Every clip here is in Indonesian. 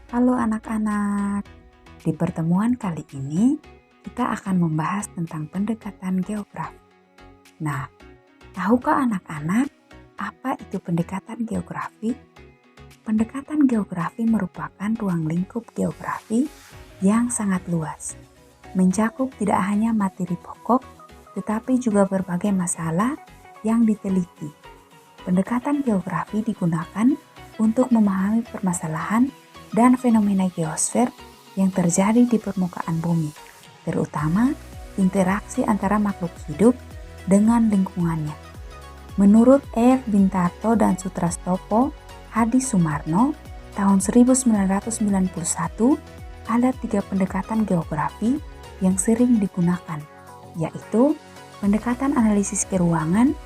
Halo anak-anak, di pertemuan kali ini kita akan membahas tentang pendekatan geografi. Nah, tahukah anak-anak apa itu pendekatan geografi? Pendekatan geografi merupakan ruang lingkup geografi yang sangat luas, mencakup tidak hanya materi pokok, tetapi juga berbagai masalah yang diteliti. Pendekatan geografi digunakan untuk memahami permasalahan dan fenomena geosfer yang terjadi di permukaan bumi, terutama interaksi antara makhluk hidup dengan lingkungannya. Menurut R. Bintarto dan Sutrastopo Hadi Sumarno, tahun 1991, ada 3 pendekatan geografi yang sering digunakan, yaitu pendekatan analisis keruangan,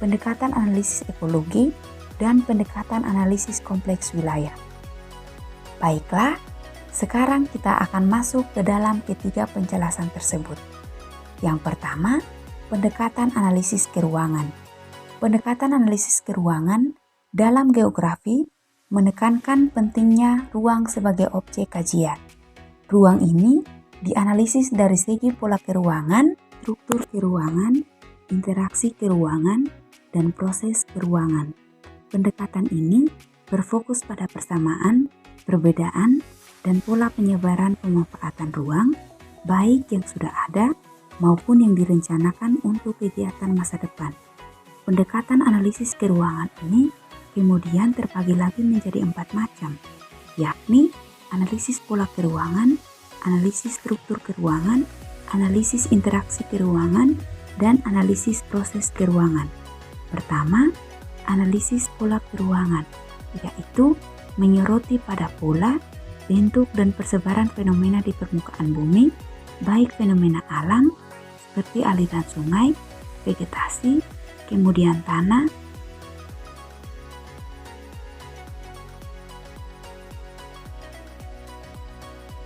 pendekatan analisis ekologi, dan pendekatan analisis kompleks wilayah. Baiklah, sekarang kita akan masuk ke dalam ketiga penjelasan tersebut. Yang pertama, pendekatan analisis keruangan. Pendekatan analisis keruangan dalam geografi menekankan pentingnya ruang sebagai objek kajian. Ruang ini dianalisis dari segi pola keruangan, struktur keruangan, interaksi keruangan, dan proses keruangan. Pendekatan ini berfokus pada persamaan, perbedaan, dan pola penyebaran pemanfaatan ruang, baik yang sudah ada maupun yang direncanakan untuk kegiatan masa depan. Pendekatan analisis keruangan ini kemudian terbagi lagi menjadi 4 macam, yakni analisis pola keruangan, analisis struktur keruangan, analisis interaksi keruangan, dan analisis proses keruangan. Pertama, analisis pola keruangan, yaitu menyoroti pada pola, bentuk, dan persebaran fenomena di permukaan bumi, baik fenomena alam seperti aliran sungai, vegetasi, kemudian tanah,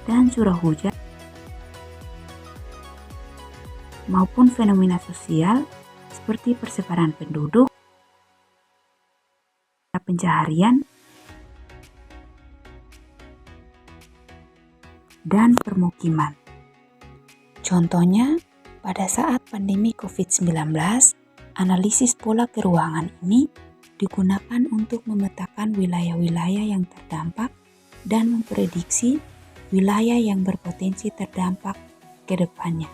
dan curah hujan, maupun fenomena sosial seperti persebaran penduduk, pencaharian, dan permukiman. Contohnya, pada saat pandemi COVID-19, analisis pola keruangan ini digunakan untuk memetakan wilayah-wilayah yang terdampak dan memprediksi wilayah yang berpotensi terdampak ke depannya.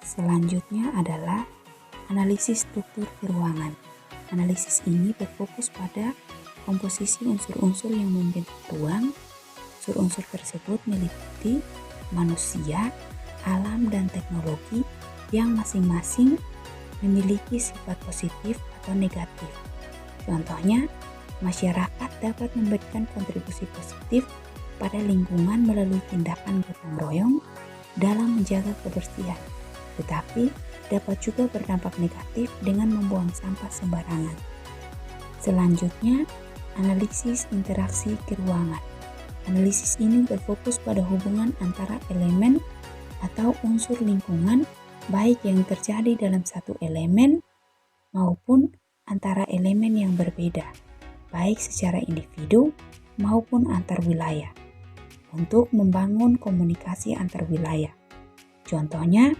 Selanjutnya adalah analisis struktur keruangan. Analisis ini berfokus pada komposisi unsur-unsur yang membentuk ruang. Unsur-unsur tersebut meliputi manusia, alam, dan teknologi yang masing-masing memiliki sifat positif atau negatif. Contohnya, masyarakat dapat memberikan kontribusi positif pada lingkungan melalui tindakan gotong royong dalam menjaga kebersihan, tetapi dapat juga berdampak negatif dengan membuang sampah sembarangan. Selanjutnya, analisis interaksi keruangan. Analisis ini berfokus pada hubungan antara elemen atau unsur lingkungan, baik yang terjadi dalam satu elemen maupun antara elemen yang berbeda, baik secara individu maupun antar wilayah, untuk membangun komunikasi antar wilayah. Contohnya,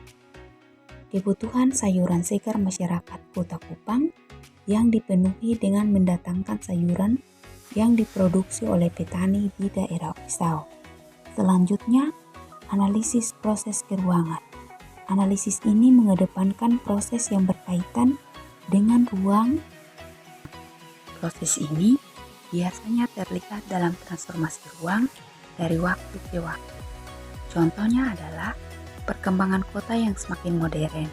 kebutuhan sayuran segar masyarakat Kota Kupang yang dipenuhi dengan mendatangkan sayuran yang diproduksi oleh petani di daerah Oisau. Selanjutnya, analisis proses keruangan. Analisis ini mengedepankan proses yang berkaitan dengan ruang. Proses ini biasanya terlihat dalam transformasi ruang dari waktu ke waktu. Contohnya adalah perkembangan kota yang semakin modern,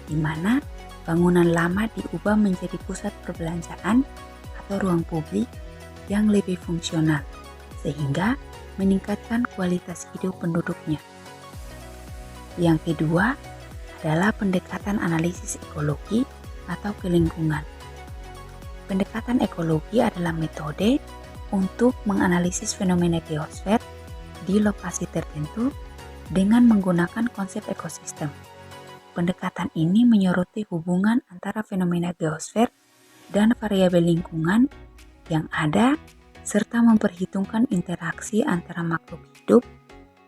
di mana bangunan lama diubah menjadi pusat perbelanjaan atau ruang publik yang lebih fungsional, sehingga meningkatkan kualitas hidup penduduknya. Yang kedua adalah pendekatan analisis ekologi atau kelingkungan. Pendekatan ekologi adalah metode untuk menganalisis fenomena geosfer di lokasi tertentu dengan menggunakan konsep ekosistem. Pendekatan ini menyoroti hubungan antara fenomena geosfer dan variabel lingkungan yang ada serta memperhitungkan interaksi antara makhluk hidup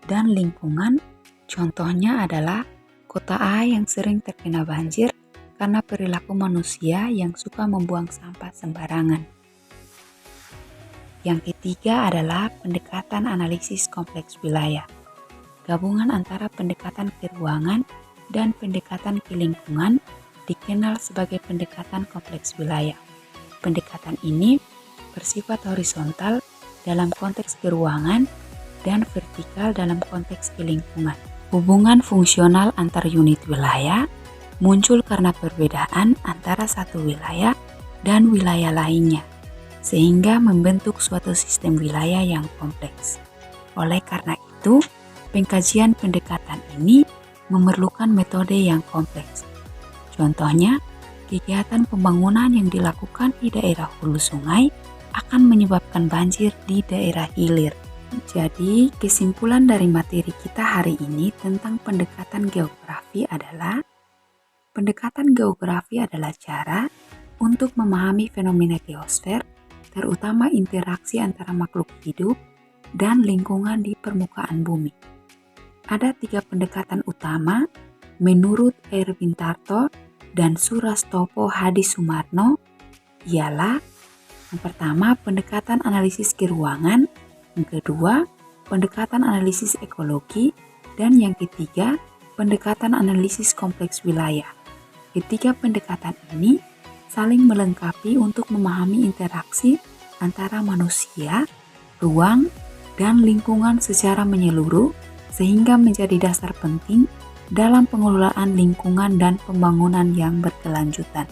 dan lingkungan. Contohnya adalah kota A yang sering terkena banjir karena perilaku manusia yang suka membuang sampah sembarangan. Yang ketiga adalah pendekatan analisis kompleks wilayah. Gabungan antara pendekatan ke ruangan dan pendekatan ke lingkungan dikenal sebagai pendekatan kompleks wilayah. Pendekatan ini bersifat horizontal dalam konteks ke ruangan dan vertikal dalam konteks ke lingkungan. Hubungan fungsional antar unit wilayah muncul karena perbedaan antara satu wilayah dan wilayah lainnya, sehingga membentuk suatu sistem wilayah yang kompleks. Oleh karena itu, pengkajian pendekatan ini memerlukan metode yang kompleks. Contohnya, kegiatan pembangunan yang dilakukan di daerah hulu sungai akan menyebabkan banjir di daerah hilir. Jadi, kesimpulan dari materi kita hari ini tentang pendekatan geografi adalah cara untuk memahami fenomena geosfer, terutama interaksi antara makhluk hidup dan lingkungan di permukaan bumi. Ada 3 pendekatan utama menurut Erwin Tarto dan Surastopo Hadi-Sumarno, ialah yang pertama pendekatan analisis ke ruangan, yang kedua pendekatan analisis ekologi, dan yang ketiga pendekatan analisis kompleks wilayah. Ketiga pendekatan ini saling melengkapi untuk memahami interaksi antara manusia, ruang, dan lingkungan secara menyeluruh, sehingga menjadi dasar penting dalam pengelolaan lingkungan dan pembangunan yang berkelanjutan.